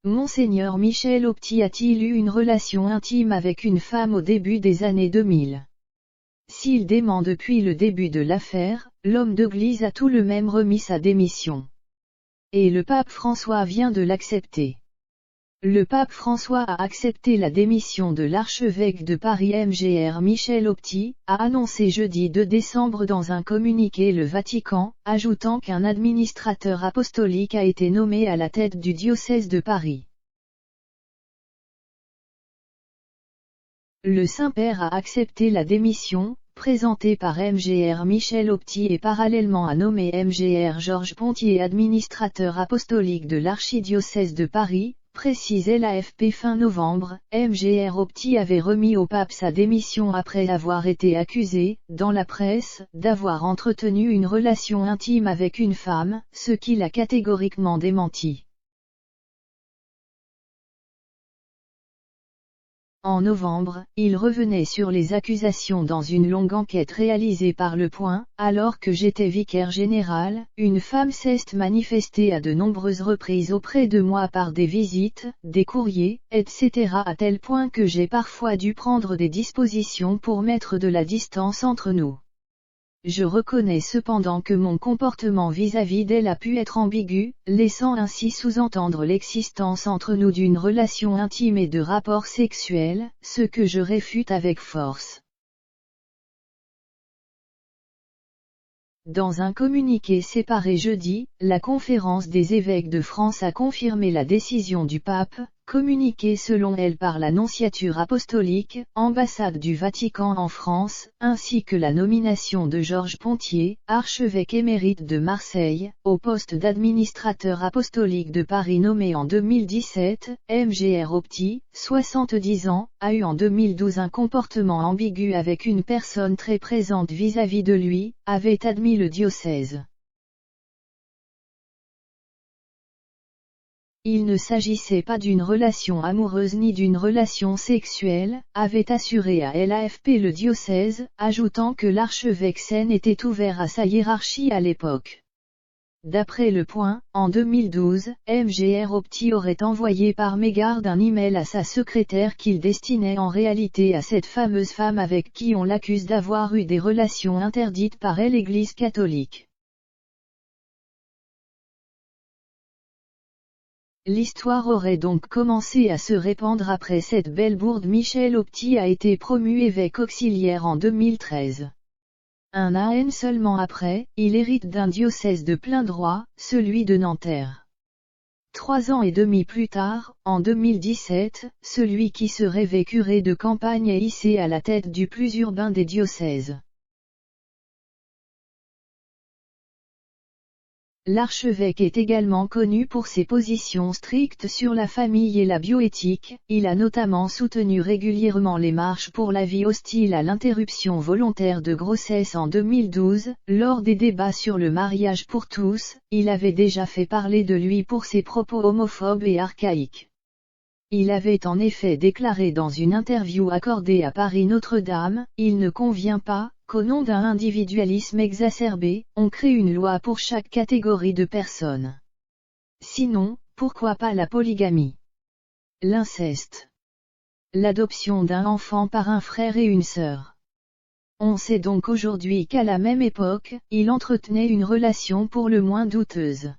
Monseigneur Michel Opti a-t-il eu une relation intime avec une femme au début des années 2000? S'il dément depuis le début de l'affaire, l'homme d'église a tout de même remis sa démission. Et le pape François vient de l'accepter. Le pape François a accepté la démission de l'archevêque de Paris Mgr Michel Opti, a annoncé jeudi 2 décembre dans un communiqué le Vatican, ajoutant qu'un administrateur apostolique a été nommé à la tête du diocèse de Paris. Le Saint-Père a accepté la démission, présentée par Mgr Michel Opti et parallèlement a nommé Mgr Georges Pontier administrateur apostolique de l'archidiocèse de Paris, précise l'AFP fin novembre. Mgr Opti avait remis au pape sa démission après avoir été accusé, dans la presse, d'avoir entretenu une relation intime avec une femme, ce qu'il a catégoriquement démenti. En novembre, il revenait sur les accusations dans une longue enquête réalisée par Le Point. Alors que j'étais vicaire général, une femme s'est manifestée à de nombreuses reprises auprès de moi par des visites, des courriers, etc. à tel point que j'ai parfois dû prendre des dispositions pour mettre de la distance entre nous. Je reconnais cependant que mon comportement vis-à-vis d'elle a pu être ambigu, laissant ainsi sous-entendre l'existence entre nous d'une relation intime et de rapports sexuels, ce que je réfute avec force. Dans un communiqué séparé jeudi, la Conférence des évêques de France a confirmé la décision du pape, communiquée selon elle par la Nonciature apostolique, ambassade du Vatican en France, ainsi que la nomination de Georges Pontier, archevêque émérite de Marseille, au poste d'administrateur apostolique de Paris nommé en 2017. Mgr Opti, 70 ans, a eu en 2012 un comportement ambigu avec une personne très présente vis-à-vis de lui, avait admis le diocèse. Il ne s'agissait pas d'une relation amoureuse ni d'une relation sexuelle, avait assuré à l'AFP le diocèse, ajoutant que l'archevêque Seine était ouvert à sa hiérarchie à l'époque. D'après Le Point, en 2012, Mgr Opti aurait envoyé par mégarde un email à sa secrétaire qu'il destinait en réalité à cette fameuse femme avec qui on l'accuse d'avoir eu des relations interdites par l'Église catholique. L'histoire aurait donc commencé à se répandre après cette belle bourde. Michel Opti a été promu évêque auxiliaire en 2013. Un an seulement après, il hérite d'un diocèse de plein droit, celui de Nanterre. 3 ans et demi plus tard, en 2017, celui qui se rêvait curé de campagne est hissé à la tête du plus urbain des diocèses. L'archevêque est également connu pour ses positions strictes sur la famille et la bioéthique. Il a notamment soutenu régulièrement les marches pour la vie hostile à l'interruption volontaire de grossesse en 2012, lors des débats sur le mariage pour tous. Il avait déjà fait parler de lui pour ses propos homophobes et archaïques. Il avait en effet déclaré dans une interview accordée à Paris Notre-Dame, « Il ne convient pas, qu'au nom d'un individualisme exacerbé, on crée une loi pour chaque catégorie de personnes. Sinon, pourquoi pas la polygamie? L'inceste. L'adoption d'un enfant par un frère et une sœur. » On sait donc aujourd'hui qu'à la même époque, il entretenait une relation pour le moins douteuse.